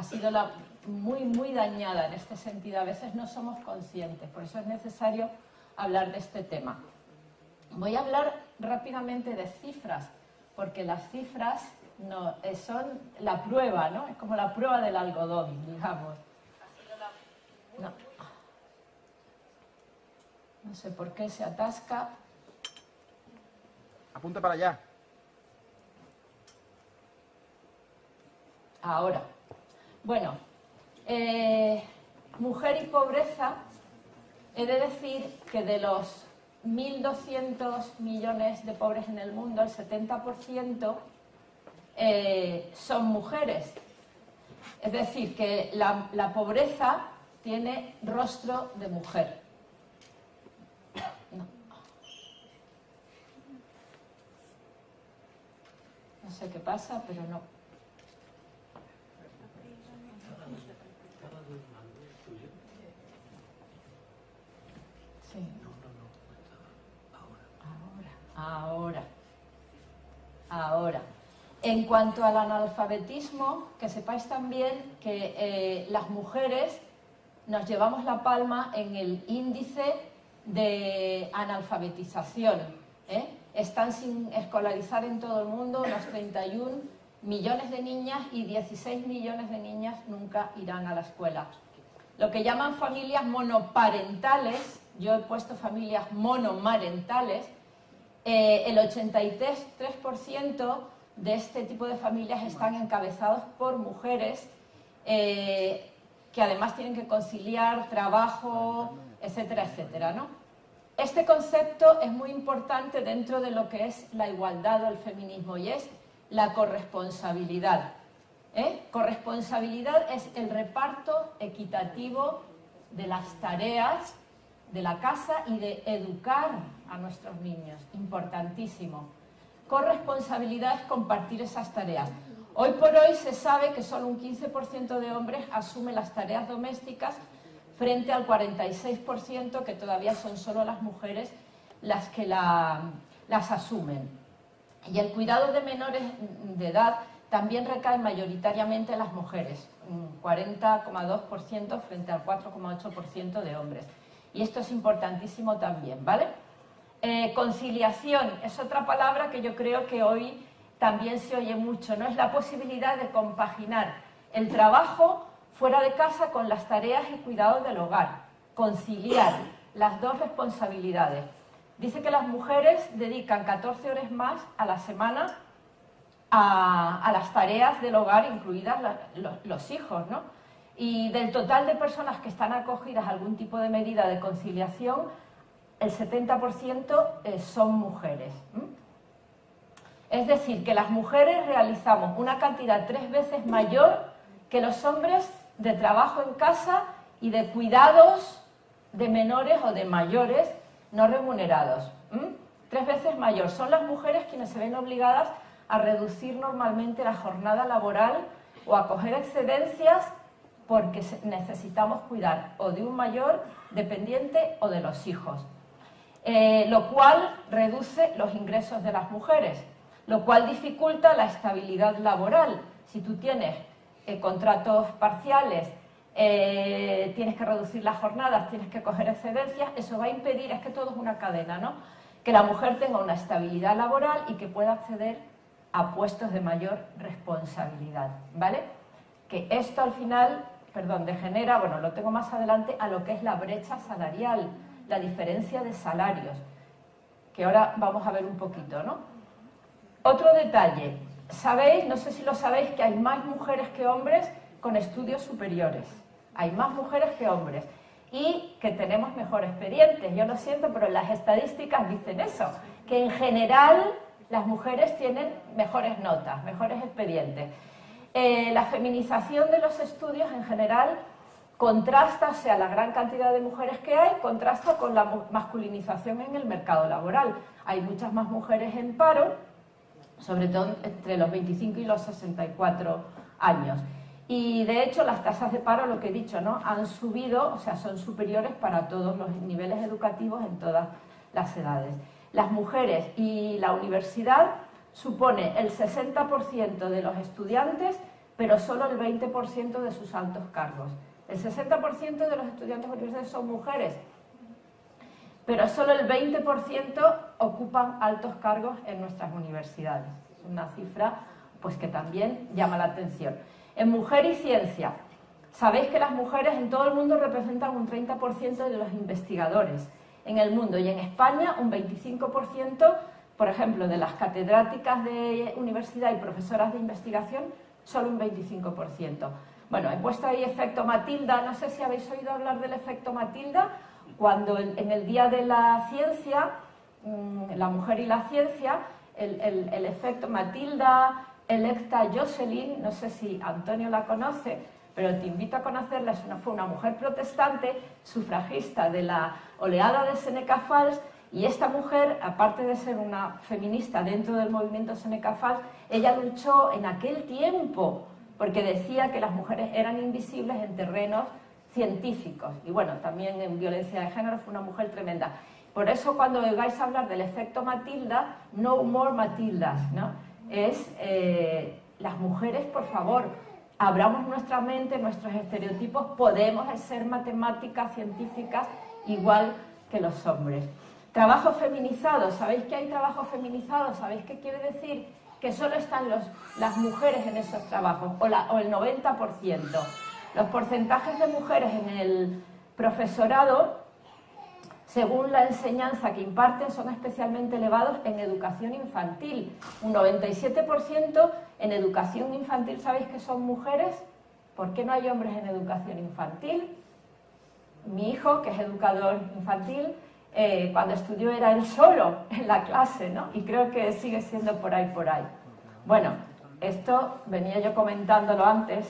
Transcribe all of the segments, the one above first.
sido muy dañada en este sentido. A veces no somos conscientes, por eso es necesario hablar de este tema. Voy a hablar rápidamente de cifras, porque las cifras son la prueba, ¿no? Es como la prueba del algodón, digamos. No sé por qué se atasca. Apunta para allá. Ahora. Bueno, mujer y pobreza, he de decir que de los 1.200 millones de pobres en el mundo, el 70% son mujeres. Es decir, que la pobreza tiene rostro de mujer. No sé qué pasa, pero no. Sí. Ahora. En cuanto al analfabetismo, que sepáis también que las mujeres nos llevamos la palma en el índice de analfabetización. Están sin escolarizar en todo el mundo unos 31 millones de niñas y 16 millones de niñas nunca irán a la escuela. Lo que llaman familias monoparentales, yo he puesto familias monomarentales, el 83% de este tipo de familias están encabezados por mujeres que además tienen que conciliar trabajo, etcétera, etcétera, ¿no? Este concepto es muy importante dentro de lo que es la igualdad o el feminismo, y es la corresponsabilidad. Corresponsabilidad es el reparto equitativo de las tareas de la casa y de educar a nuestros niños, importantísimo. Corresponsabilidad es compartir esas tareas. Hoy por hoy se sabe que solo un 15% de hombres asume las tareas domésticas frente al 46% que todavía son solo las mujeres las que las asumen. Y el cuidado de menores de edad también recae mayoritariamente en las mujeres, un 40,2% frente al 4,8% de hombres. Y esto es importantísimo también, ¿vale? Conciliación es otra palabra que yo creo que hoy también se oye mucho, ¿no? Es la posibilidad de compaginar el trabajo fuera de casa con las tareas y cuidados del hogar, conciliar las dos responsabilidades. Dice que las mujeres dedican 14 horas más a la semana a las tareas del hogar, incluidas los hijos, ¿no? Y del total de personas que están acogidas a algún tipo de medida de conciliación, el 70% son mujeres. Es decir, que las mujeres realizamos una cantidad 3 veces mayor que los hombres de trabajo en casa y de cuidados de menores o de mayores no remunerados. 3 veces mayor. Son las mujeres quienes se ven obligadas a reducir normalmente la jornada laboral o a coger excedencias porque necesitamos cuidar o de un mayor dependiente o de los hijos. Lo cual reduce los ingresos de las mujeres, lo cual dificulta la estabilidad laboral. Si tú tienes contratos parciales, tienes que reducir las jornadas, tienes que coger excedencias, eso va a impedir, es que todo es una cadena, ¿no? Que la mujer tenga una estabilidad laboral y que pueda acceder a puestos de mayor responsabilidad, ¿vale? Que esto al final, degenera, bueno, lo tengo más adelante, a lo que es la brecha salarial, la diferencia de salarios, que ahora vamos a ver un poquito, ¿no? Otro detalle, sabéis, no sé si lo sabéis, que hay más mujeres que hombres con estudios superiores, hay más mujeres que hombres y que tenemos mejores expedientes. Yo lo siento, pero las estadísticas dicen eso, que en general las mujeres tienen mejores notas, mejores expedientes. La feminización de los estudios en general contrasta, o sea, la gran cantidad de mujeres que hay, contrasta con la masculinización en el mercado laboral. Hay muchas más mujeres en paro, sobre todo entre los 25 y los 64 años. Y de hecho las tasas de paro, lo que he dicho, ¿no?, han subido, o sea, son superiores para todos los niveles educativos en todas las edades. Las mujeres y la universidad supone el 60% de los estudiantes pero solo el 20% de sus altos cargos. El 60% de los estudiantes universitarios son mujeres, pero solo el 20% ocupan altos cargos en nuestras universidades. Es una cifra pues, que también llama la atención. En Mujer y Ciencia, sabéis que las mujeres en todo el mundo representan un 30% de los investigadores en el mundo, y en España un 25%, por ejemplo, de las catedráticas de universidad y profesoras de investigación, solo un 25%. Bueno, he puesto ahí efecto Matilda, no sé si habéis oído hablar del efecto Matilda, cuando en el Día de la Ciencia, la mujer y la ciencia, el efecto Matilda Electa Jocelyn, no sé si Antonio la conoce, pero te invito a conocerla, fue una mujer protestante, sufragista de la oleada de Seneca Falls, y esta mujer, aparte de ser una feminista dentro del movimiento Seneca Falls, ella luchó en aquel tiempo, porque decía que las mujeres eran invisibles en terrenos científicos, y bueno, también en violencia de género fue una mujer tremenda. Por eso cuando oigáis hablar del efecto Matilda, no more Matildas, ¿no? Es las mujeres, por favor, abramos nuestra mente, nuestros estereotipos, podemos ser matemáticas, científicas, igual que los hombres. Trabajos feminizados, ¿sabéis que hay trabajos feminizados? ¿Sabéis qué quiere decir? Que solo están las mujeres en esos trabajos, o el 90%. Los porcentajes de mujeres en el profesorado, según la enseñanza que imparten, son especialmente elevados en educación infantil. Un 97% en educación infantil, ¿sabéis que son mujeres? ¿Por qué no hay hombres en educación infantil? Mi hijo, que es educador infantil, cuando estudió era él solo en la clase, ¿no? Y creo que sigue siendo por ahí. Bueno, esto venía yo comentándolo antes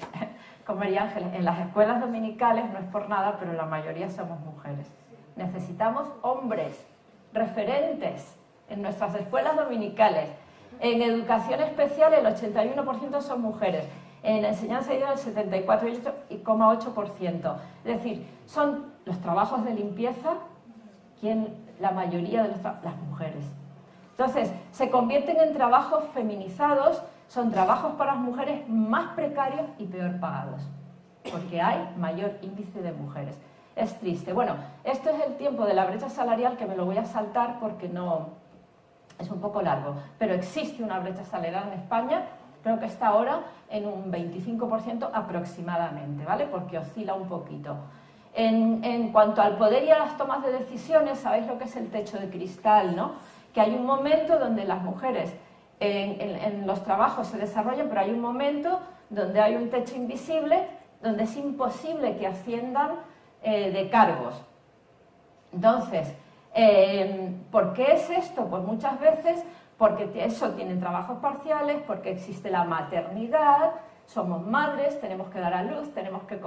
con María Ángeles. En las escuelas dominicales, no es por nada, pero la mayoría somos mujeres. Necesitamos hombres, referentes en nuestras escuelas dominicales. En educación especial el 81% son mujeres. En enseñanza idioma el 74,8%. Es decir, son los trabajos de limpieza, la mayoría de las mujeres. Entonces, se convierten en trabajos feminizados, son trabajos para las mujeres más precarios y peor pagados, porque hay mayor índice de mujeres. Es triste. Bueno, esto es el tiempo de la brecha salarial, que me lo voy a saltar porque no es un poco largo, pero existe una brecha salarial en España, creo que está ahora en un 25% aproximadamente, ¿vale? Porque oscila un poquito. En cuanto al poder y a las tomas de decisiones, sabéis lo que es el techo de cristal, ¿no? Que hay un momento donde las mujeres en los trabajos se desarrollan, pero hay un momento donde hay un techo invisible, donde es imposible que asciendan de cargos. Entonces, ¿por qué es esto? Pues muchas veces porque eso tienen trabajos parciales, porque existe la maternidad, somos madres, tenemos que dar a luz, tenemos que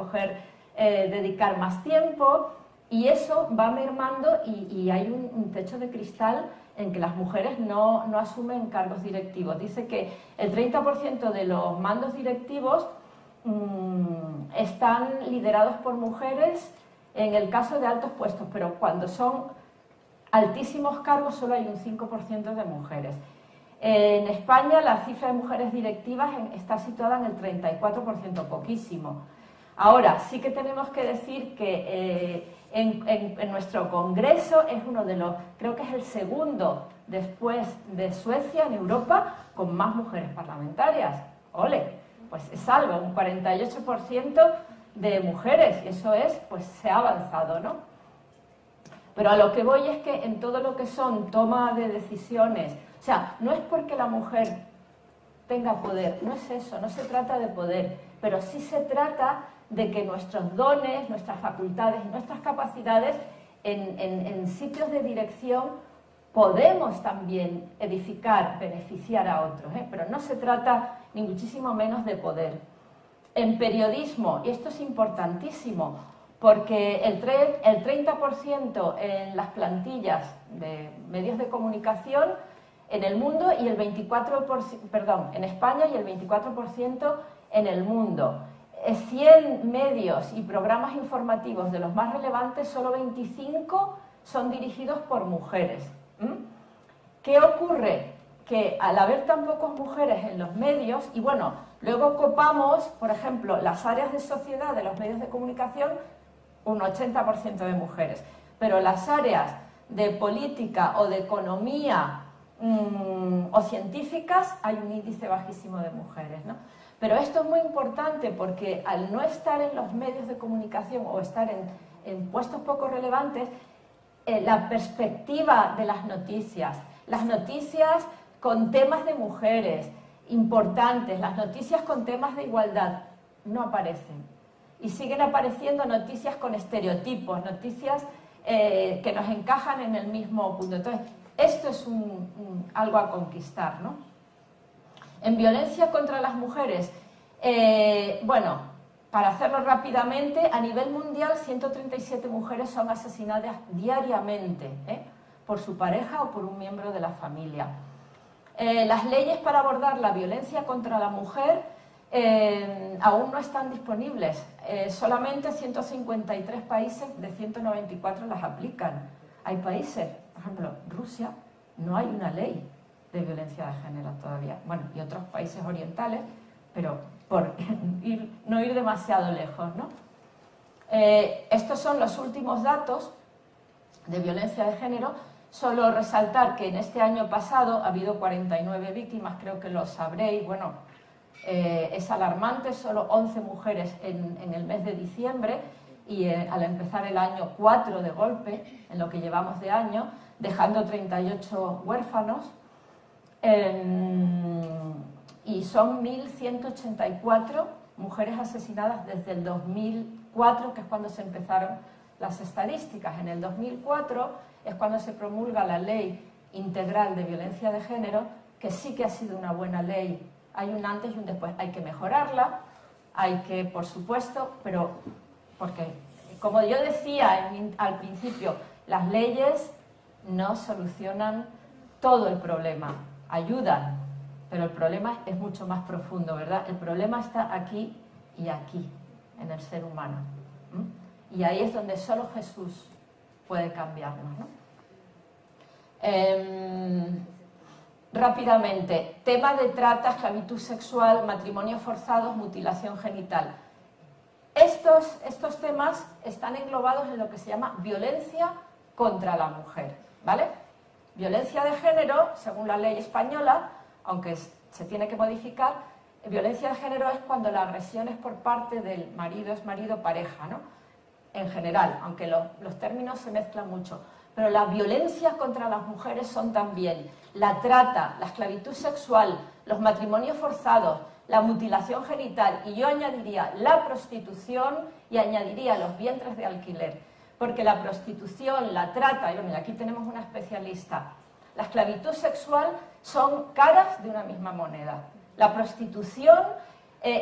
dedicar más tiempo, y eso va mermando y hay un techo de cristal en que las mujeres no asumen cargos directivos. Dice que el 30% de los mandos directivos están liderados por mujeres en el caso de altos puestos, pero cuando son altísimos cargos solo hay un 5% de mujeres. En España la cifra de mujeres directivas está situada en el 34%, poquísimo. Ahora, sí que tenemos que decir que en nuestro Congreso es uno de los, creo que es el segundo después de Suecia en Europa, con más mujeres parlamentarias. ¡Ole! Pues es algo, un 48% de mujeres, y eso es, pues se ha avanzado, ¿no? Pero a lo que voy es que en todo lo que son toma de decisiones, o sea, no es porque la mujer tenga poder, no es eso, no se trata de poder, pero sí se trata de que nuestros dones, nuestras facultades y nuestras capacidades en sitios de dirección podemos también edificar, beneficiar a otros, pero no se trata ni muchísimo menos de poder. En periodismo, y esto es importantísimo, porque el 30% en las plantillas de medios de comunicación en el mundo y el 24%, en España, y el 24% en el mundo. 100 medios y programas informativos de los más relevantes, solo 25 son dirigidos por mujeres. ¿Qué ocurre? Que al haber tan pocas mujeres en los medios, y bueno, Luego copamos, por ejemplo, las áreas de sociedad de los medios de comunicación, un 80% de mujeres, pero las áreas de política o de economía o científicas hay un índice bajísimo de mujeres, ¿no? Pero esto es muy importante porque al no estar en los medios de comunicación o estar en puestos poco relevantes, la perspectiva de las noticias con temas de mujeres importantes, las noticias con temas de igualdad, no aparecen. Y siguen apareciendo noticias con estereotipos, noticias que nos encajan en el mismo punto. Entonces, esto es algo a conquistar, ¿no? En violencia contra las mujeres, bueno, para hacerlo rápidamente, a nivel mundial 137 mujeres son asesinadas diariamente por su pareja o por un miembro de la familia. Las leyes para abordar la violencia contra la mujer aún no están disponibles. Solamente 153 países de 194 las aplican. Hay países, por ejemplo, Rusia, no hay una ley de violencia de género todavía. Bueno, y otros países orientales, pero por no ir demasiado lejos, ¿no? Estos son los últimos datos de violencia de género. Solo resaltar que en este año pasado ha habido 49 víctimas, creo que lo sabréis. Bueno, es alarmante, solo 11 mujeres en el mes de diciembre y al empezar el año 4 de golpe, en lo que llevamos de año, dejando 38 huérfanos. Y son 1.184 mujeres asesinadas desde el 2004, que es cuando se empezaron las estadísticas. En el 2004 es cuando se promulga la Ley Integral de Violencia de Género, que sí que ha sido una buena ley. Hay un antes y un después. Hay que mejorarla, hay que, por supuesto, pero porque, como yo decía al principio, las leyes no solucionan todo el problema, ayudan, pero el problema es mucho más profundo, ¿verdad? El problema está aquí y aquí, en el ser humano. Y ahí es donde solo Jesús puede cambiarnos, ¿no? Rápidamente, tema de trata, esclavitud sexual, matrimonio forzados, mutilación genital. Estos temas están englobados en lo que se llama violencia contra la mujer, ¿vale? Violencia de género, según la ley española, aunque se tiene que modificar, violencia de género es cuando la agresión es por parte del marido, es marido, pareja, ¿no? En general, aunque los términos se mezclan mucho. Pero la violencia contra las mujeres son también la trata, la esclavitud sexual, los matrimonios forzados, la mutilación genital, y yo añadiría la prostitución y añadiría los vientres de alquiler. Porque la prostitución, la trata, y aquí tenemos una especialista, la esclavitud sexual son caras de una misma moneda. La prostitución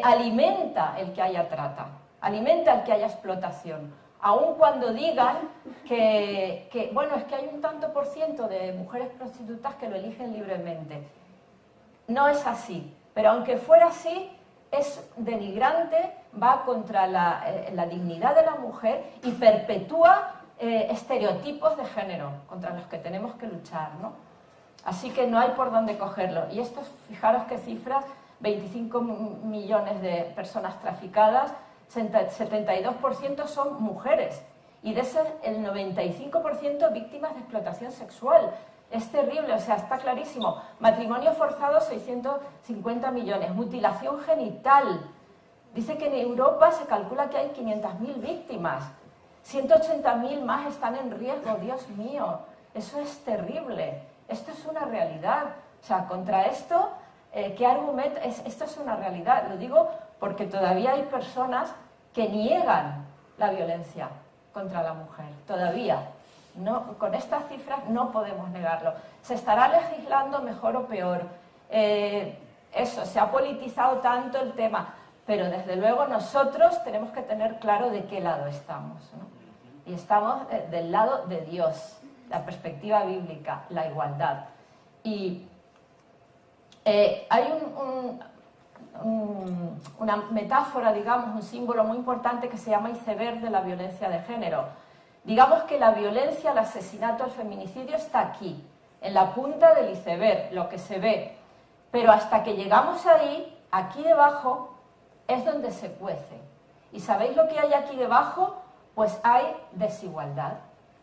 alimenta el que haya trata, alimenta el que haya explotación. Aun cuando digan que, bueno, es que hay un tanto por ciento de mujeres prostitutas que lo eligen libremente. No es así, pero aunque fuera así, es denigrante, va contra la dignidad de la mujer y perpetúa estereotipos de género contra los que tenemos que luchar, ¿no? Así que no hay por dónde cogerlo. Y esto, fijaros qué cifras, 25 millones de personas traficadas, 72% son mujeres y de ese el 95% víctimas de explotación sexual. Es terrible, o sea, está clarísimo. Matrimonio forzado, 650 millones. Mutilación genital. Dice que en Europa se calcula que hay 500.000 víctimas. 180.000 más están en riesgo, Dios mío. Eso es terrible. Esto es una realidad. O sea, contra esto, ¿qué argumento? Esto es una realidad. Lo digo porque todavía hay personas que niegan la violencia contra la mujer. Todavía. No, con estas cifras no podemos negarlo. ¿Se estará legislando mejor o peor? Eso, se ha politizado tanto el tema, pero desde luego nosotros tenemos que tener claro de qué lado estamos, ¿no? Y estamos del lado de Dios, la perspectiva bíblica, la igualdad. Y hay una metáfora, digamos, un símbolo muy importante que se llama iceberg de la violencia de género. Digamos que la violencia, el asesinato, el feminicidio está aquí, en la punta del iceberg, lo que se ve. Pero hasta que llegamos ahí aquí debajo es donde se cuece. ¿Y sabéis lo que hay aquí debajo? Pues hay desigualdad.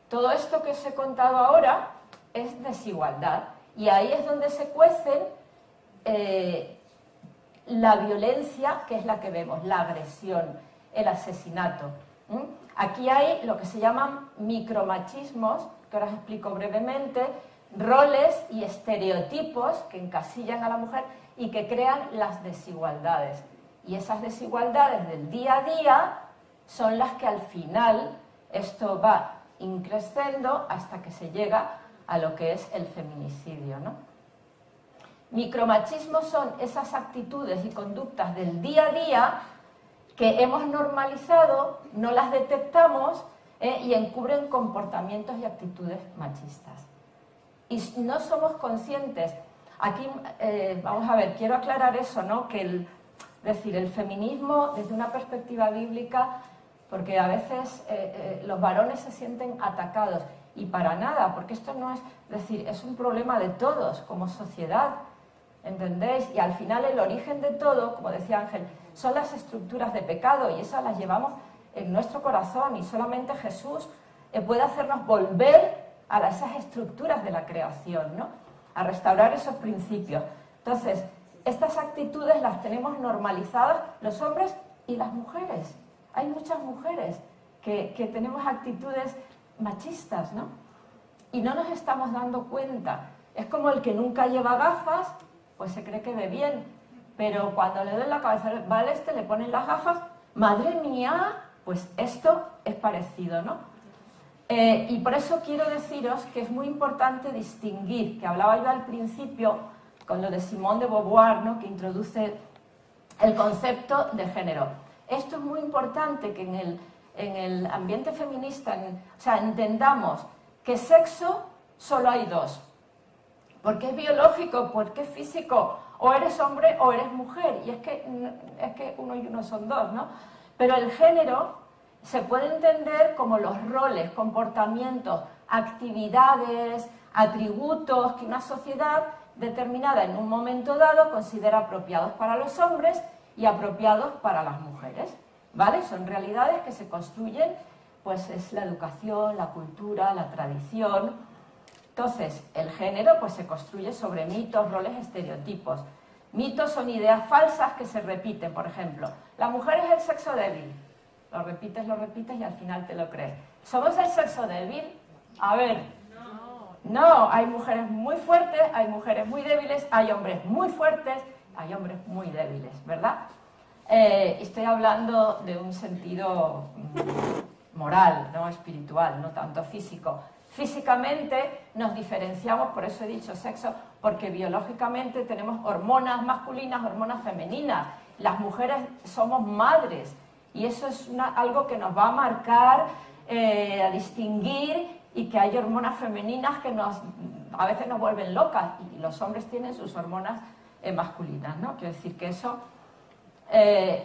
Todo esto que os he contado ahora es desigualdad. Y ahí es donde se cuecen la violencia, que es la que vemos, la agresión, el asesinato. Aquí hay lo que se llaman micromachismos, que ahora os explico brevemente, roles y estereotipos que encasillan a la mujer y que crean las desigualdades. Y esas desigualdades del día a día son las que al final esto va increciendo hasta que se llega a lo que es el feminicidio, ¿no? Micromachismos son esas actitudes y conductas del día a día que hemos normalizado, no las detectamos y encubren comportamientos y actitudes machistas. Y no somos conscientes. Aquí, vamos a ver, quiero aclarar eso, ¿no? Que el feminismo desde una perspectiva bíblica, porque a veces los varones se sienten atacados, y para nada, porque esto no es decir, es un problema de todos como sociedad, ¿entendéis? Y al final el origen de todo, como decía Ángel, son las estructuras de pecado, y esas las llevamos en nuestro corazón, y solamente Jesús puede hacernos volver a esas estructuras de la creación, ¿no? A restaurar esos principios. Entonces, estas actitudes las tenemos normalizadas los hombres y las mujeres. Hay muchas mujeres que tenemos actitudes machistas, ¿no? Y no nos estamos dando cuenta. Es como el que nunca lleva gafas, pues se cree que ve bien, pero cuando le doy la cabeza, va al le ponen las gafas, madre mía, pues esto es parecido, ¿no? Y por eso quiero deciros que es muy importante distinguir, que hablaba yo al principio con lo de Simone de Beauvoir, ¿no? Que introduce el concepto de género. Esto es muy importante que en el ambiente feminista, o sea, entendamos que sexo solo hay dos, porque es biológico, porque es físico, o eres hombre o eres mujer, y es que uno y uno son dos, ¿no? Pero el género se puede entender como los roles, comportamientos, actividades, atributos que una sociedad determinada en un momento dado considera apropiados para los hombres y apropiados para las mujeres, ¿vale? Son realidades que se construyen, pues es la educación, la cultura, la tradición. Entonces, el género pues se construye sobre mitos, roles, estereotipos. Mitos son ideas falsas que se repiten, por ejemplo, la mujer es el sexo débil. Lo repites y al final te lo crees. ¿Somos el sexo débil? A ver, no, hay mujeres muy fuertes, hay mujeres muy débiles, hay hombres muy fuertes, hay hombres muy débiles, ¿verdad? Estoy hablando de un sentido moral, no espiritual, no tanto físico. Físicamente nos diferenciamos, por eso he dicho sexo, porque biológicamente tenemos hormonas masculinas, hormonas femeninas. Las mujeres somos madres y eso es algo que nos va a marcar, a distinguir, y que hay hormonas femeninas que a veces nos vuelven locas y los hombres tienen sus hormonas masculinas, ¿no? Quiero decir que eso,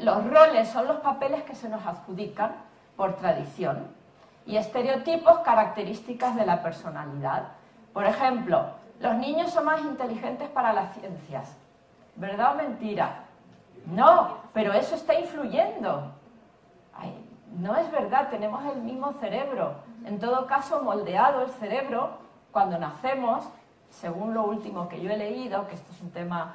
los roles son los papeles que se nos adjudican por tradición, y estereotipos, características de la personalidad. Por ejemplo, los niños son más inteligentes para las ciencias. ¿Verdad o mentira? No, pero eso está influyendo. Ay, no es verdad, tenemos el mismo cerebro. En todo caso, moldeado el cerebro, cuando nacemos, según lo último que yo he leído, que esto es un tema,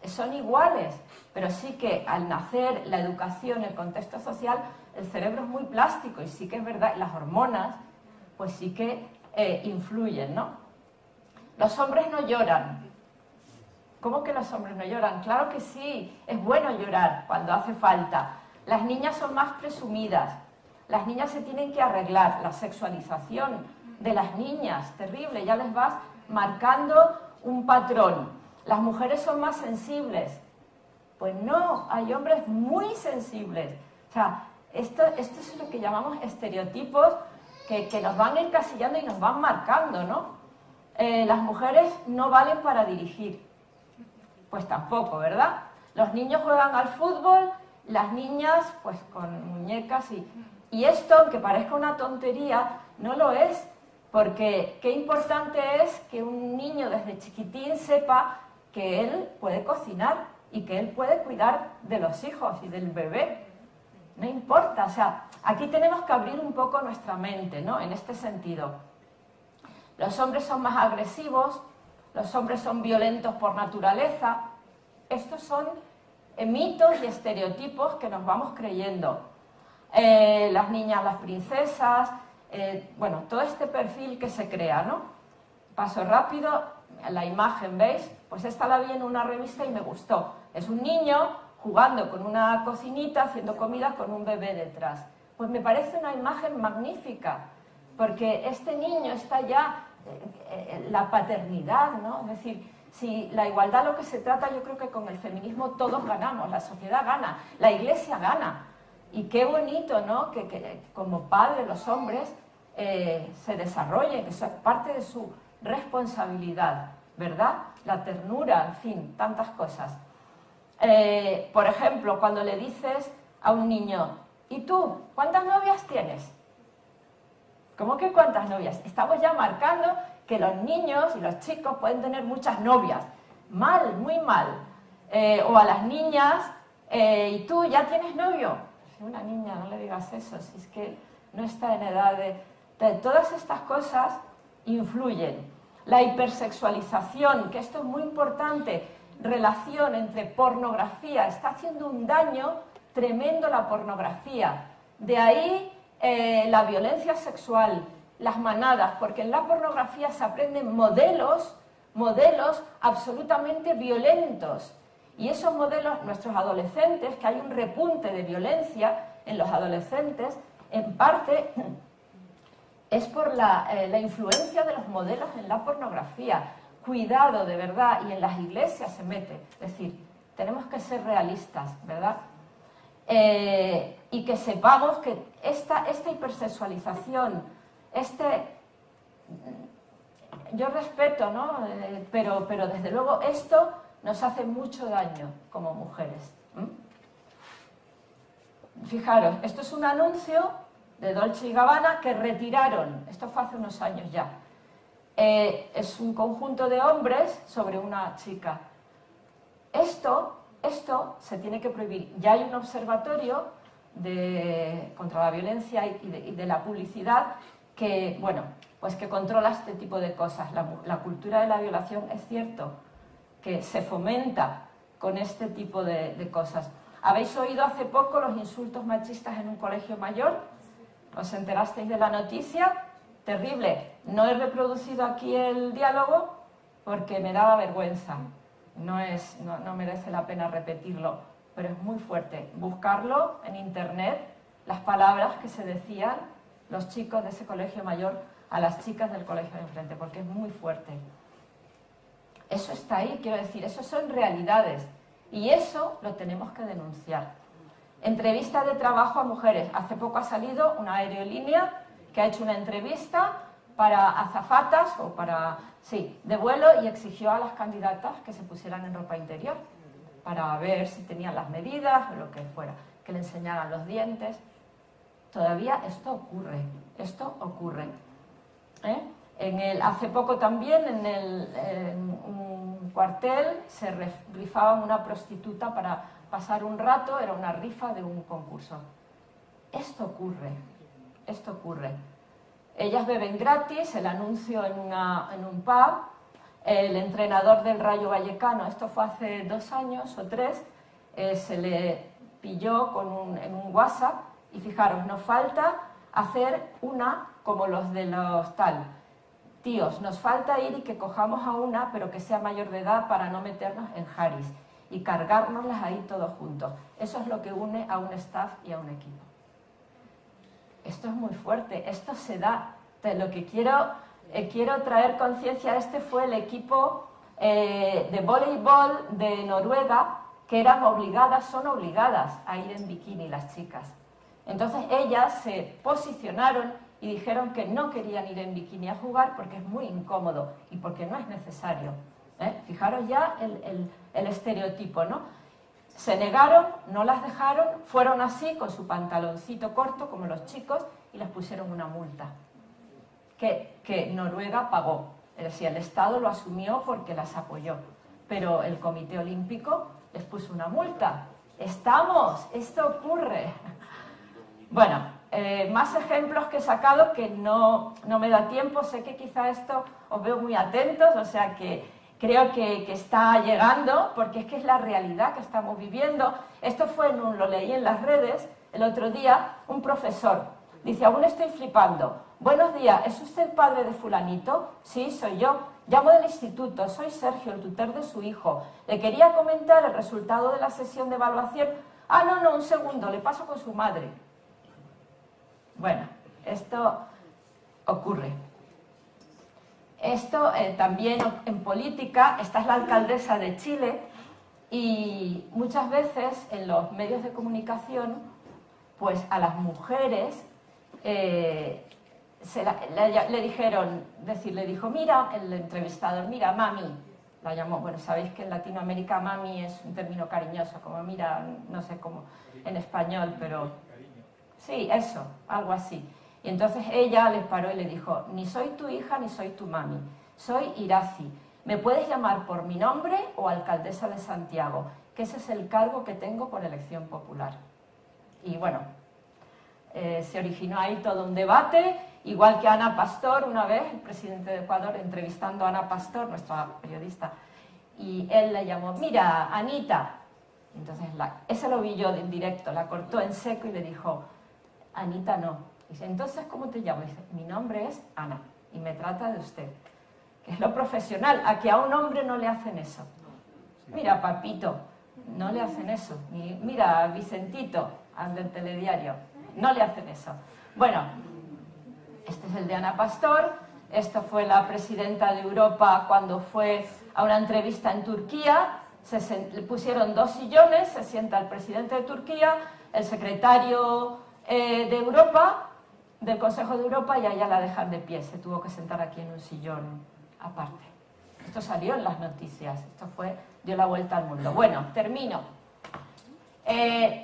son iguales, pero sí que al nacer, la educación, el contexto social, el cerebro es muy plástico, y sí que es verdad, las hormonas, pues sí que influyen, ¿no? Los hombres no lloran. ¿Cómo que los hombres no lloran? Claro que sí, es bueno llorar cuando hace falta. Las niñas son más presumidas, las niñas se tienen que arreglar, la sexualización de las niñas, terrible, ya les vas marcando un patrón. Las mujeres son más sensibles. Pues no, hay hombres muy sensibles. O sea, esto es lo que llamamos estereotipos que nos van encasillando y nos van marcando, ¿no? Las mujeres no valen para dirigir. Pues tampoco, ¿verdad? Los niños juegan al fútbol, las niñas pues con muñecas y esto, aunque parezca una tontería, no lo es, porque qué importante es que un niño desde chiquitín sepa que él puede cocinar y que él puede cuidar de los hijos y del bebé. No importa, o sea, aquí tenemos que abrir un poco nuestra mente, ¿no? En este sentido. Los hombres son más agresivos, los hombres son violentos por naturaleza. Estos son mitos y estereotipos que nos vamos creyendo. Las niñas, las princesas, bueno, todo este perfil que se crea, ¿no? Paso rápido, la imagen, ¿veis? Pues esta la vi en una revista y me gustó. Es un niño jugando con una cocinita, haciendo comida con un bebé detrás. Pues me parece una imagen magnífica, porque este niño está ya, la paternidad, ¿no? Es decir, si la igualdad lo que se trata, yo creo que con el feminismo todos ganamos, la sociedad gana, la iglesia gana. Y qué bonito, ¿no? Que como padres los hombres se desarrollen, que eso es parte de su responsabilidad, ¿verdad? La ternura, en fin, tantas cosas. Por ejemplo, cuando le dices a un niño, ¿y tú? ¿Cuántas novias tienes? ¿Cómo que cuántas novias? Estamos ya marcando que los niños y los chicos pueden tener muchas novias. Mal, muy mal. O a las niñas, ¿y tú ya tienes novio? Una niña, no le digas eso, si es que no está en edad de... Todas estas cosas influyen. La hipersexualización, que esto es muy importante, relación entre pornografía, está haciendo un daño tremendo la pornografía. De ahí la violencia sexual, las manadas, porque en la pornografía se aprenden modelos absolutamente violentos. Y esos modelos, nuestros adolescentes, que hay un repunte de violencia en los adolescentes, en parte es por la influencia de los modelos en la pornografía. Cuidado, de verdad, y en las iglesias se mete. Es decir, tenemos que ser realistas, ¿verdad? Y que sepamos que esta hipersexualización, yo respeto, ¿no? Pero desde luego esto nos hace mucho daño como mujeres. Fijaros, esto es un anuncio de Dolce & Gabbana que retiraron, esto fue hace unos años ya. Es un conjunto de hombres sobre una chica. Esto se tiene que prohibir. Ya hay un observatorio contra la violencia y de la publicidad que, bueno, pues que controla este tipo de cosas. La cultura de la violación es cierto que se fomenta con este tipo de cosas. ¿Habéis oído hace poco los insultos machistas en un colegio mayor? ¿Os enterasteis de la noticia? Terrible. No he reproducido aquí el diálogo porque me daba vergüenza. No merece la pena repetirlo, pero es muy fuerte. Buscarlo en internet, las palabras que se decían los chicos de ese colegio mayor a las chicas del colegio de enfrente, porque es muy fuerte. Eso está ahí, quiero decir, eso son realidades y eso lo tenemos que denunciar. Entrevista de trabajo a mujeres. Hace poco ha salido una aerolínea que ha hecho una entrevista para azafatas o de vuelo y exigió a las candidatas que se pusieran en ropa interior para ver si tenían las medidas o lo que fuera, que le enseñaran los dientes. Todavía esto ocurre. Hace poco también en un cuartel se rifaban una prostituta para pasar un rato, era una rifa de un concurso. Esto ocurre. Ellas beben gratis, el anuncio en un pub, el entrenador del Rayo Vallecano, esto fue hace 2 años o 3, se le pilló en un WhatsApp y fijaros, nos falta hacer una como los de los tal. Tíos, nos falta ir y que cojamos a una, pero que sea mayor de edad para no meternos en jaris y cargárnoslas ahí todos juntos. Eso es lo que une a un staff y a un equipo. Esto es muy fuerte, esto se da. Lo que quiero traer conciencia, fue el equipo de voleibol de Noruega, que son obligadas a ir en bikini las chicas. Entonces ellas se posicionaron y dijeron que no querían ir en bikini a jugar porque es muy incómodo y porque no es necesario. Fijaros ya el estereotipo, ¿no? Se negaron, no las dejaron, fueron así con su pantaloncito corto como los chicos y les pusieron una multa que Noruega pagó. Es decir, el Estado lo asumió porque las apoyó, pero el Comité Olímpico les puso una multa. Esto ocurre. Bueno, más ejemplos que he sacado que no me da tiempo, sé que quizá esto os veo muy atentos, o sea que creo que está llegando, porque es que es la realidad que estamos viviendo. Esto fue lo leí en las redes el otro día, un profesor, dice, aún estoy flipando. Buenos días, ¿es usted el padre de fulanito? Sí, soy yo. Llamo del instituto, soy Sergio, el tutor de su hijo. Le quería comentar el resultado de la sesión de evaluación. Ah, no, un segundo, le paso con su madre. Bueno, esto ocurre. Esto también en política, esta es la alcaldesa de Chile y muchas veces en los medios de comunicación, pues a las mujeres le dijo, mira, el entrevistador, mira, mami, la llamó, bueno, sabéis que en Latinoamérica mami es un término cariñoso, como mira, no sé cómo en español, pero sí, eso, algo así. Y entonces ella les paró y le dijo, ni soy tu hija ni soy tu mami, soy Iracy. Me puedes llamar por mi nombre o alcaldesa de Santiago, que ese es el cargo que tengo por elección popular. Y bueno, se originó ahí todo un debate, igual que Ana Pastor, una vez, el presidente de Ecuador, entrevistando a Ana Pastor, nuestra periodista, y él le llamó, mira, Anita. Entonces, ese lo vi yo en directo, la cortó en seco y le dijo, Anita no. Dice, entonces, ¿cómo te llamo? Dice, mi nombre es Ana y me trata de usted. Que es lo profesional, a que a un hombre no le hacen eso. Mira, papito, no le hacen eso. Mira, Vicentito, al del telediario, no le hacen eso. Bueno, este es el de Ana Pastor. Esto fue la presidenta de Europa cuando fue a una entrevista en Turquía. Le pusieron 2 sillones, se sienta el presidente de Turquía, el secretario de Europa, del Consejo de Europa, y a ella la dejan de pie. Se tuvo que sentar aquí en un sillón aparte. Esto salió en las noticias. Esto dio la vuelta al mundo. Bueno, termino.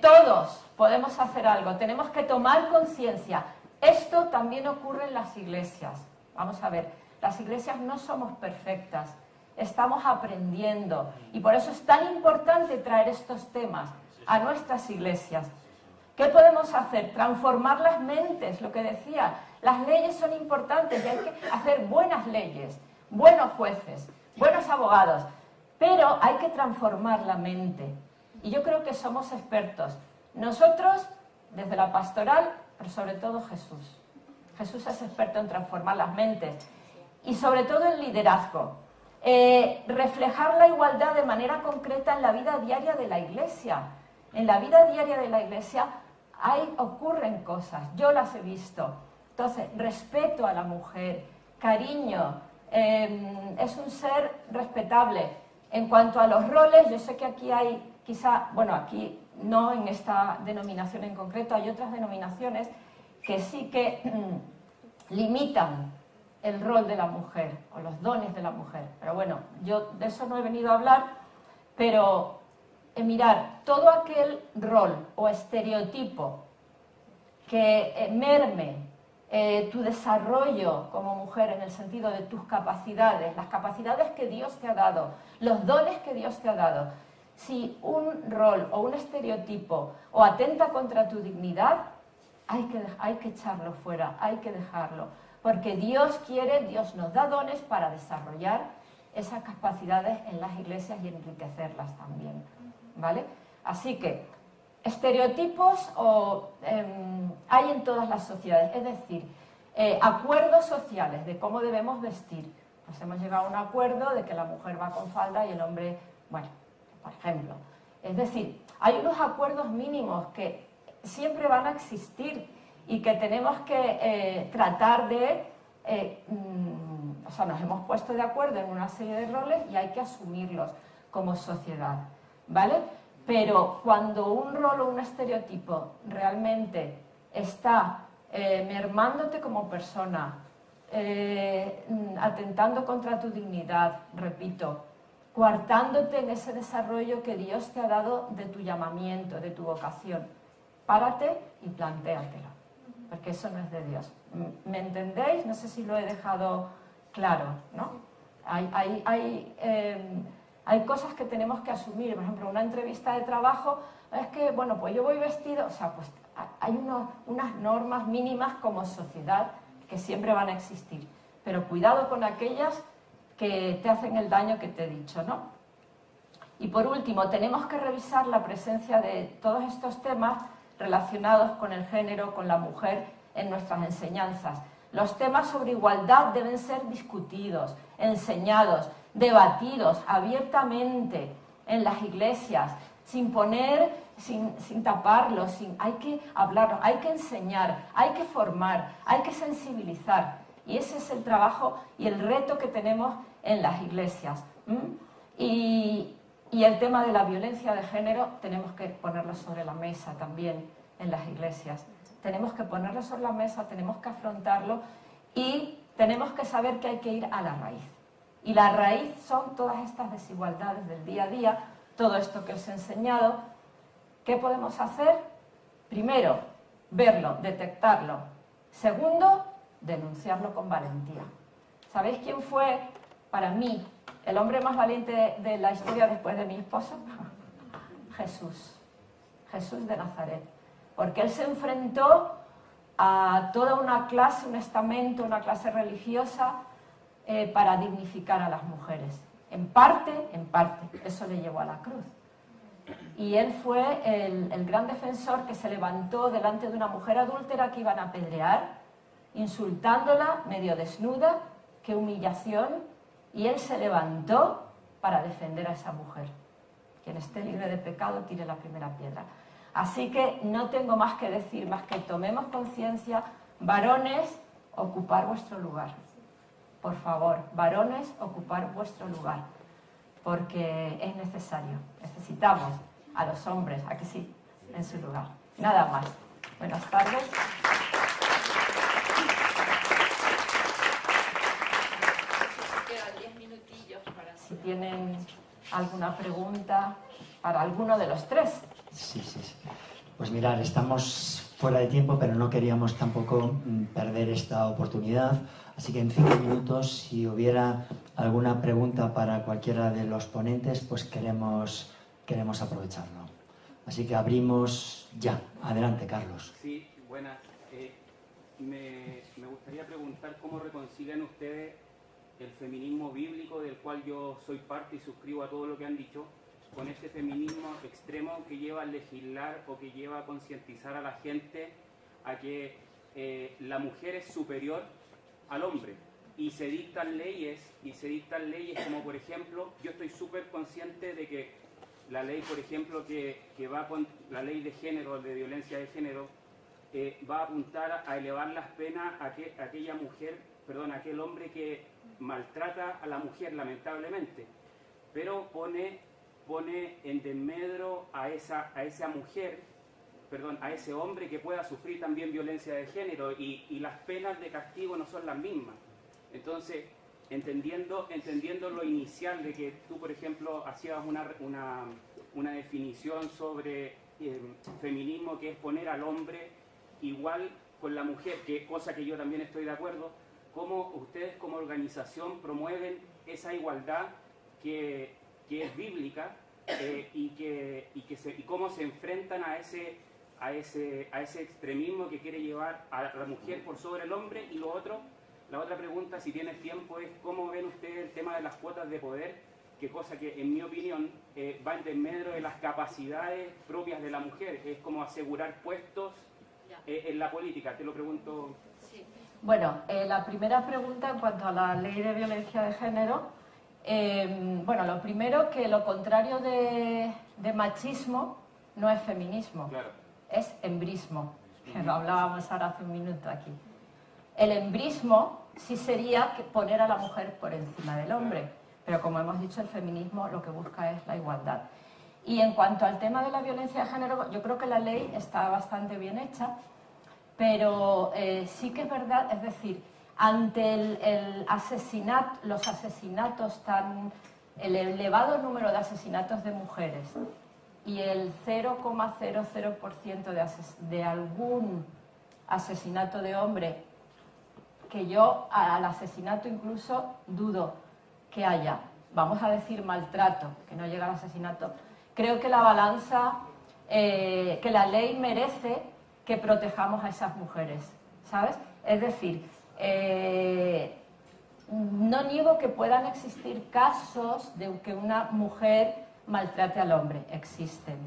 Todos podemos hacer algo. Tenemos que tomar conciencia. Esto también ocurre en las iglesias. Vamos a ver, las iglesias no somos perfectas. Estamos aprendiendo. Y por eso es tan importante traer estos temas a nuestras iglesias. ¿Qué podemos hacer? Transformar las mentes, lo que decía. Las leyes son importantes y hay que hacer buenas leyes, buenos jueces, buenos abogados, pero hay que transformar la mente. Y yo creo que somos expertos. Nosotros, desde la pastoral, pero sobre todo Jesús. Jesús es experto en transformar las mentes y sobre todo en liderazgo. Reflejar la igualdad de manera concreta en la vida diaria de la Iglesia. En la vida diaria de la Iglesia ocurren cosas, yo las he visto. Entonces, respeto a la mujer, cariño, es un ser respetable. En cuanto a los roles, yo sé que aquí hay, quizá, bueno, aquí no en esta denominación en concreto, hay otras denominaciones que sí que limitan el rol de la mujer o los dones de la mujer. Pero bueno, yo de eso no he venido a hablar, pero mirar todo aquel rol o estereotipo que merme tu desarrollo como mujer en el sentido de tus capacidades, las capacidades que Dios te ha dado, los dones que Dios te ha dado. Si un rol o un estereotipo o atenta contra tu dignidad, hay que echarlo fuera, hay que dejarlo. Porque Dios quiere, Dios nos da dones para desarrollar esas capacidades en las iglesias y enriquecerlas también. ¿Vale? Así que estereotipos hay en todas las sociedades, es decir, acuerdos sociales de cómo debemos vestir. Pues hemos llegado a un acuerdo de que la mujer va con falda y el hombre, bueno, por ejemplo. Es decir, hay unos acuerdos mínimos que siempre van a existir y que tenemos que tratar de... o sea, nos hemos puesto de acuerdo en una serie de roles y hay que asumirlos como sociedad, ¿vale? Pero cuando un rol o un estereotipo realmente está mermándote como persona, atentando contra tu dignidad, repito, coartándote en ese desarrollo que Dios te ha dado de tu llamamiento, de tu vocación, párate y plantéatelo, porque eso no es de Dios. ¿Me entendéis? No sé si lo he dejado claro, ¿no? Hay cosas que tenemos que asumir. Por ejemplo, una entrevista de trabajo, es que, bueno, pues yo voy vestido, o sea, pues hay unas normas mínimas como sociedad que siempre van a existir. Pero cuidado con aquellas que te hacen el daño que te he dicho, ¿no? Y por último, tenemos que revisar la presencia de todos estos temas relacionados con el género, con la mujer, en nuestras enseñanzas. Los temas sobre igualdad deben ser discutidos, enseñados, debatidos abiertamente en las iglesias, sin poner, sin taparlos, hay que hablarlos, hay que enseñar, hay que formar, hay que sensibilizar. Y ese es el trabajo y el reto que tenemos en las iglesias. Y el tema de la violencia de género tenemos que ponerlo sobre la mesa también en las iglesias. Tenemos que ponerlo sobre la mesa, tenemos que afrontarlo y tenemos que saber que hay que ir a la raíz. Y la raíz son todas estas desigualdades del día a día, todo esto que os he enseñado. ¿Qué podemos hacer? Primero, verlo, detectarlo. Segundo, denunciarlo con valentía. ¿Sabéis quién fue, para mí, el hombre más valiente de la historia después de mi esposo? Jesús. Jesús de Nazaret. Porque él se enfrentó a toda una clase, un estamento, una clase religiosa para dignificar a las mujeres. En parte, eso le llevó a la cruz. Y él fue el gran defensor que se levantó delante de una mujer adúltera que iban a apedrear, insultándola, medio desnuda, qué humillación, y él se levantó para defender a esa mujer. Quien esté libre de pecado, tire la primera piedra. Así que no tengo más que decir, más que tomemos conciencia, varones, ocupar vuestro lugar. Por favor, varones, ocupar vuestro lugar, porque es necesario, necesitamos a los hombres, ¿a que sí?, en su lugar. Nada más. Buenas tardes. Quedan 10 minutillos para si tienen alguna pregunta para alguno de los tres. Sí. Pues mirad, estamos fuera de tiempo, pero no queríamos tampoco perder esta oportunidad. Así que en 5 minutos, si hubiera alguna pregunta para cualquiera de los ponentes, pues queremos aprovecharlo. Así que abrimos ya. Adelante, Carlos. Sí, buenas. Me gustaría preguntar cómo reconcilian ustedes el feminismo bíblico, del cual yo soy parte y suscribo a todo lo que han dicho, con este feminismo extremo que lleva a legislar o que lleva a concientizar a la gente a que la mujer es superior al hombre. Y se dictan leyes como, por ejemplo, yo estoy súper consciente de que la ley, por ejemplo, que va con la ley de género, de violencia de género, va a apuntar a elevar las penas a aquel hombre que maltrata a la mujer, lamentablemente, pero pone en desmedro a esa mujer, a ese hombre que pueda sufrir también violencia de género, y las penas de castigo no son las mismas. Entonces, entendiendo lo inicial de que tú, por ejemplo, hacías una definición sobre feminismo, que es poner al hombre igual con la mujer, cosa que yo también estoy de acuerdo, cómo ustedes como organización promueven esa igualdad que es bíblica, y cómo se enfrentan a ese extremismo que quiere llevar a la mujer por sobre el hombre. Y la otra pregunta, si tienes tiempo, es cómo ven ustedes el tema de las cuotas de poder, que cosa que en mi opinión va en desmedro de las capacidades propias de la mujer, es como asegurar puestos en la política. Te lo pregunto. Sí. Bueno, la primera pregunta en cuanto a la ley de violencia de género, bueno, lo primero, que lo contrario de machismo no es feminismo, claro, es embrismo, que lo hablábamos ahora hace un minuto aquí. El embrismo sí sería poner a la mujer por encima del hombre, pero como hemos dicho, el feminismo lo que busca es la igualdad. Y en cuanto al tema de la violencia de género, yo creo que la ley está bastante bien hecha, pero sí que es verdad, es decir, ante los asesinatos el elevado número de asesinatos de mujeres y el 0,00% de algún asesinato de hombre, que yo al asesinato incluso dudo que haya vamos a decir maltrato, que no llega al asesinato, creo que la balanza, que la ley merece que protejamos a esas mujeres, ¿sabes? Es decir, no niego que puedan existir casos de que una mujer maltrate al hombre, existen,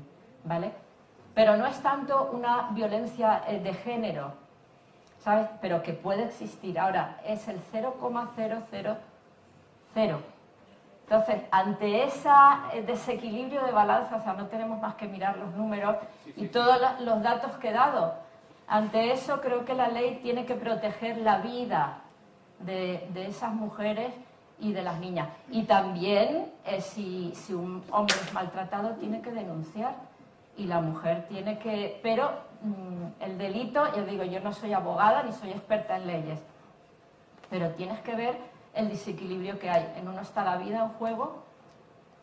¿vale? Pero no es tanto una violencia de género, ¿sabes? Pero que puede existir. Ahora, es el 0,000. Entonces, ante ese desequilibrio de balanza, o sea, no tenemos más que mirar los números y todos los datos que he dado. Ante eso, creo que la ley tiene que proteger la vida de esas mujeres y de las niñas. Y también, si un hombre es maltratado, tiene que denunciar. Y la mujer tiene que... Pero el delito, yo digo, yo no soy abogada ni soy experta en leyes, pero tienes que ver el desequilibrio que hay. En uno está la vida en juego,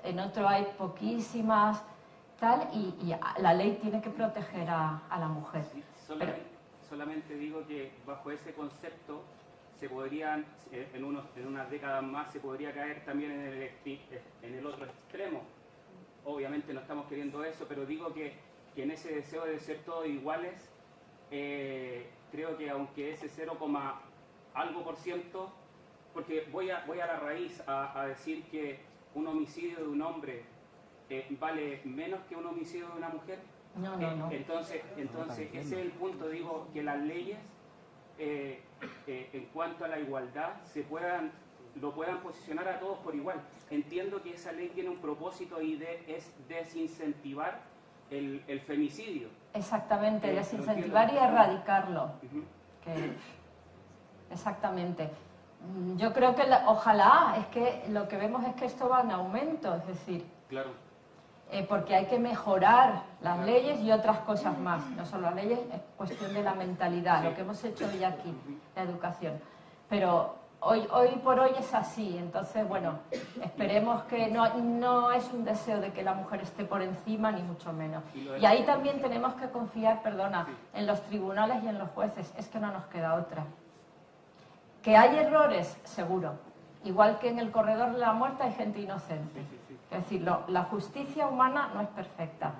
en otro hay poquísimas, tal, y la ley tiene que proteger a la mujer. Sí, solamente digo que bajo ese concepto se podrían, en unas décadas más, se podría caer también en el otro extremo. Obviamente no estamos queriendo eso, pero digo que en ese deseo de ser todos iguales, creo que aunque ese 0, algo por ciento, porque voy a la raíz a decir que un homicidio de un hombre vale menos que un homicidio de una mujer. No. Entonces ese es el punto, digo, que las leyes en cuanto a la igualdad lo puedan posicionar a todos por igual. Entiendo que esa ley tiene un propósito y es desincentivar el femicidio. Exactamente, desincentivar y erradicarlo. Exactamente. Yo creo que ojalá, es que lo que vemos es que esto va en aumento, es decir, claro. Porque hay que mejorar las leyes y otras cosas más, no solo las leyes, es cuestión de la mentalidad, lo que hemos hecho hoy aquí, la educación. Pero hoy por hoy es así, entonces, bueno, esperemos que no es un deseo de que la mujer esté por encima, ni mucho menos. Y ahí también tenemos que confiar, en los tribunales y en los jueces, es que no nos queda otra. Que hay errores, seguro. Igual que en el corredor de la muerte hay gente inocente. Es decir, la justicia humana no es perfecta.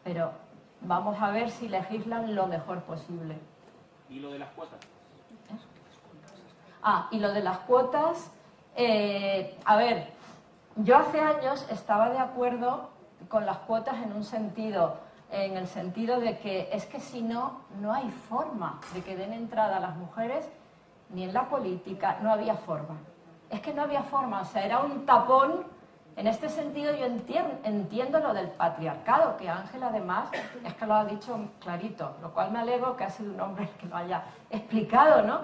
Pero vamos a ver si legislan lo mejor posible. ¿Y lo de las cuotas? Y lo de las cuotas, a ver, yo hace años estaba de acuerdo con las cuotas en el sentido de que es que si no, no hay forma de que den entrada a las mujeres ni en la política, no había forma. Es que no había forma, o sea, era un tapón. En este sentido yo entiendo lo del patriarcado, que Ángel además es que lo ha dicho clarito, lo cual me alegro que ha sido un hombre el que lo haya explicado, ¿no?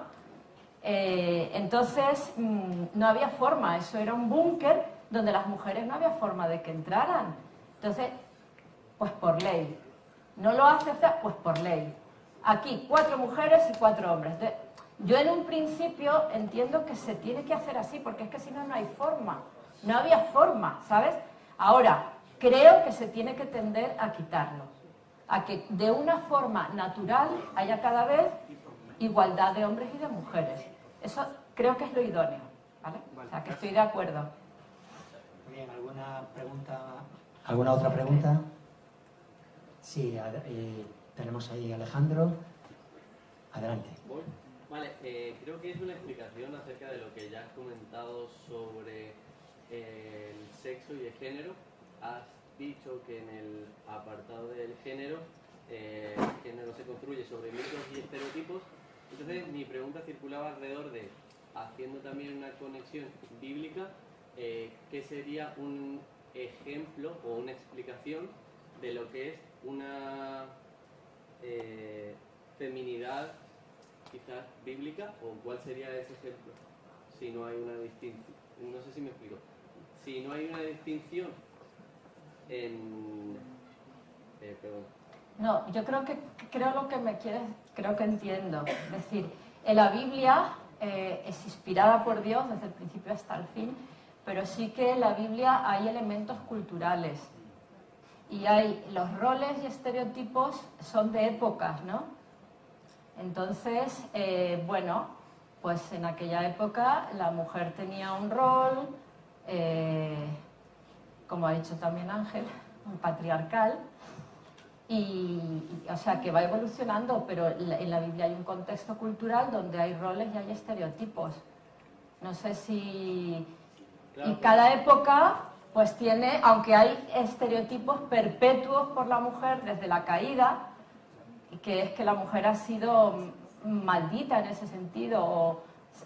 Entonces no había forma, eso era un búnker donde las mujeres no había forma de que entraran. Entonces, pues por ley. ¿No lo hace hacer? Pues por ley. Aquí 4 mujeres y 4 hombres. Yo en un principio entiendo que se tiene que hacer así, porque es que si no, no hay forma. No había forma, ¿sabes? Ahora, creo que se tiene que tender a quitarlo. A que de una forma natural haya cada vez igualdad de hombres y de mujeres. Eso creo que es lo idóneo, ¿vale? O sea, que estoy de acuerdo. Muy bien, ¿alguna pregunta? ¿Alguna otra pregunta? Sí, tenemos ahí a Alejandro. Adelante. Vale, creo que es una explicación acerca de lo que ya has comentado sobre el sexo y el género. Has dicho que en el apartado del género, el género se construye sobre mitos y estereotipos. Entonces mi pregunta circulaba alrededor de, haciendo también una conexión bíblica, ¿qué sería un ejemplo o una explicación de lo que es una feminidad quizás bíblica, o cuál sería ese ejemplo si no hay una distinción? No sé si me explico. Si no hay una distinción en... perdón. No, yo creo lo que me quieres, creo que entiendo. Es decir, en la Biblia es inspirada por Dios desde el principio hasta el fin, pero sí que en la Biblia hay elementos culturales y hay los roles y estereotipos son de épocas, ¿no? Entonces, bueno, pues en aquella época la mujer tenía un rol, como ha dicho también Ángel, patriarcal, o sea, que va evolucionando, pero en la Biblia hay un contexto cultural donde hay roles y hay estereotipos. No sé si... Claro, y cada época pues tiene, aunque hay estereotipos perpetuos por la mujer desde la caída, que es que la mujer ha sido maldita en ese sentido, o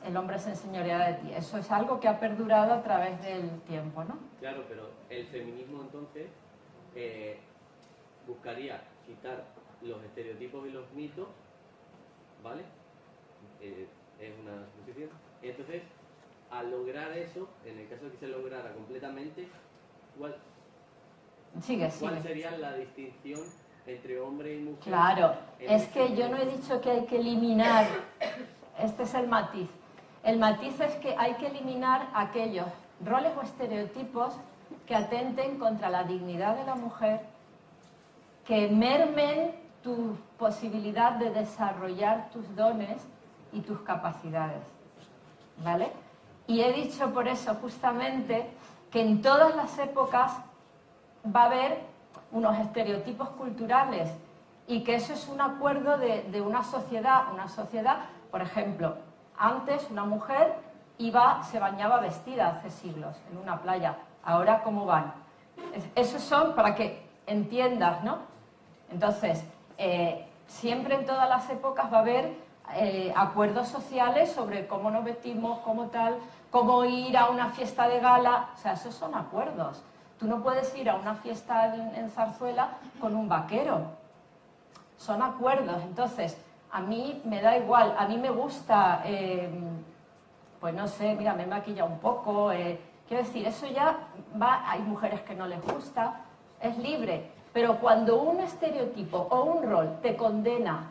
el hombre se enseñorea de ti. Eso es algo que ha perdurado a través del tiempo, ¿no? Claro, pero el feminismo entonces buscaría quitar los estereotipos y los mitos, ¿vale? Es una suposición. Entonces, al lograr eso, en el caso de que se lograra completamente, ¿cuál sería la distinción entre hombre y mujer? Claro, es que yo no he dicho que hay que eliminar, este es el matiz. El matiz es que hay que eliminar aquellos roles o estereotipos que atenten contra la dignidad de la mujer, que mermen tu posibilidad de desarrollar tus dones y tus capacidades, ¿vale? Y he dicho por eso justamente que en todas las épocas va a haber unos estereotipos culturales y que eso es un acuerdo de una sociedad, por ejemplo, antes una mujer se bañaba vestida hace siglos en una playa, ahora ¿cómo van? Esos son para que entiendas, ¿no? Entonces, siempre en todas las épocas va a haber acuerdos sociales sobre cómo nos vestimos, cómo tal, cómo ir a una fiesta de gala, o sea, esos son acuerdos. Tú no puedes ir a una fiesta en Zarzuela con un vaquero, son acuerdos. Entonces, a mí me da igual, a mí me gusta, pues no sé, mira, me maquilla un poco, quiero decir, eso ya va, hay mujeres que no les gusta, es libre, pero cuando un estereotipo o un rol te condena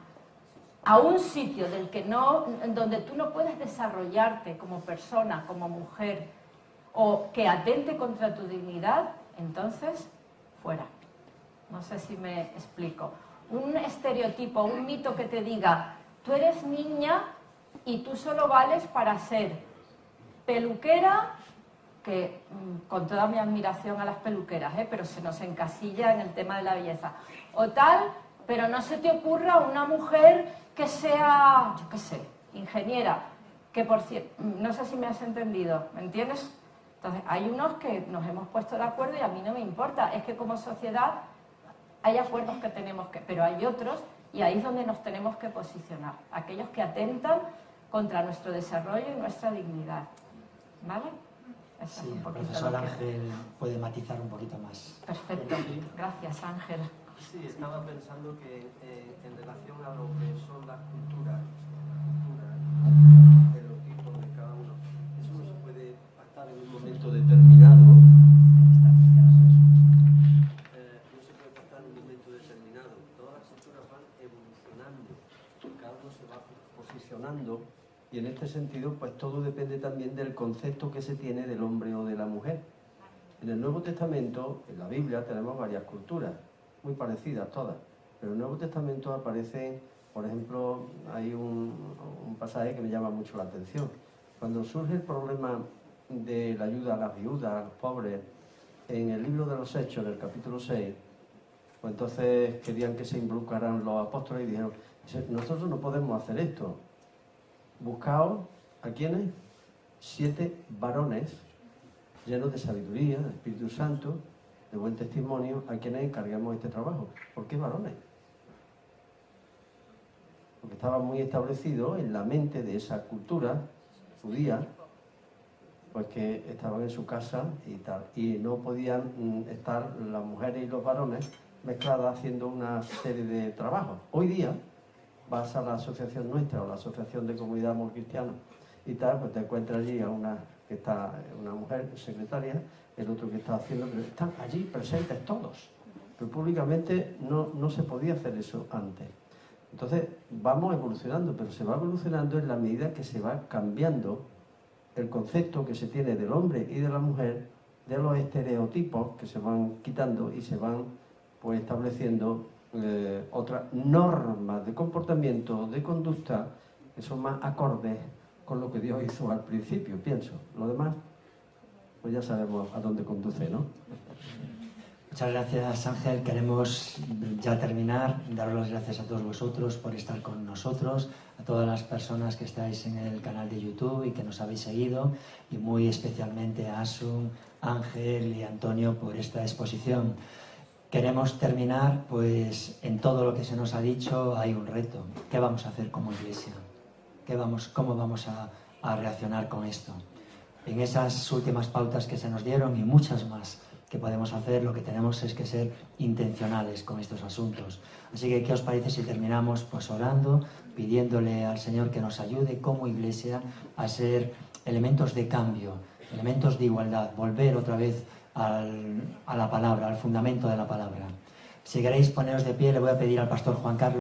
a un sitio donde tú no puedes desarrollarte como persona, como mujer, o que atente contra tu dignidad, entonces, fuera. No sé si me explico. Un estereotipo, un mito que te diga, tú eres niña y tú solo vales para ser peluquera, que con toda mi admiración a las peluqueras, pero se nos encasilla en el tema de la belleza, o tal, pero no se te ocurra una mujer que sea, yo qué sé, ingeniera, que por cierto, no sé si me has entendido, ¿me entiendes? Entonces, hay unos que nos hemos puesto de acuerdo y a mí no me importa, es que como sociedad hay acuerdos que tenemos que, pero hay otros y ahí es donde nos tenemos que posicionar, aquellos que atentan contra nuestro desarrollo y nuestra dignidad, ¿vale? Eso Sí, es un el poquito profesor lo que... Ángel puede matizar un poquito más. Perfecto, gracias Ángel. Sí, estaba pensando que en relación a lo que son las culturas, estereotipos de cada uno, eso no se puede pactar en un momento determinado. No se puede pactar en un momento determinado. Todas las culturas van evolucionando, cada uno se va posicionando y en este sentido pues todo depende también del concepto que se tiene del hombre o de la mujer. En el Nuevo Testamento, en la Biblia, tenemos varias culturas, muy parecidas todas, pero en el Nuevo Testamento aparecen, por ejemplo, hay un pasaje que me llama mucho la atención. Cuando surge el problema de la ayuda a las viudas, a los pobres, en el libro de los Hechos, en el capítulo 6, pues entonces querían que se involucraran los apóstoles y dijeron, nosotros no podemos hacer esto. Buscaos, ¿a quiénes? 7 varones llenos de sabiduría, del Espíritu Santo, de buen testimonio, a quienes encarguemos este trabajo. ¿Por qué varones? Porque estaba muy establecido en la mente de esa cultura judía, pues que estaban en su casa y tal, y no podían estar las mujeres y los varones mezcladas haciendo una serie de trabajos. Hoy día vas a la asociación nuestra o la asociación de comunidad amor cristiano y tal, pues te encuentras allí a una que está una mujer secretaria, el otro que está haciendo, pero están allí presentes todos. Pero públicamente no se podía hacer eso antes. Entonces vamos evolucionando, pero se va evolucionando en la medida que se va cambiando el concepto que se tiene del hombre y de la mujer, de los estereotipos que se van quitando y se van pues estableciendo otras normas de comportamiento, de conducta, que son más acordes con lo que Dios hizo al principio, pienso. Lo demás pues ya sabemos a dónde conduce, ¿no? Muchas gracias, Ángel. Queremos ya terminar, daros las gracias a todos vosotros por estar con nosotros, a todas las personas que estáis en el canal de YouTube y que nos habéis seguido, y muy especialmente a Asun, Ángel y Antonio por esta exposición. Queremos terminar, pues en todo lo que se nos ha dicho hay un reto. ¿Qué vamos a hacer como iglesia? ¿Cómo vamos a reaccionar con esto? En esas últimas pautas que se nos dieron y muchas más que podemos hacer, lo que tenemos es que ser intencionales con estos asuntos. Así que, ¿qué os parece si terminamos pues orando, pidiéndole al Señor que nos ayude como iglesia a ser elementos de cambio, elementos de igualdad, volver otra vez a la palabra, al fundamento de la palabra? Si queréis poneros de pie, le voy a pedir al pastor Juan Carlos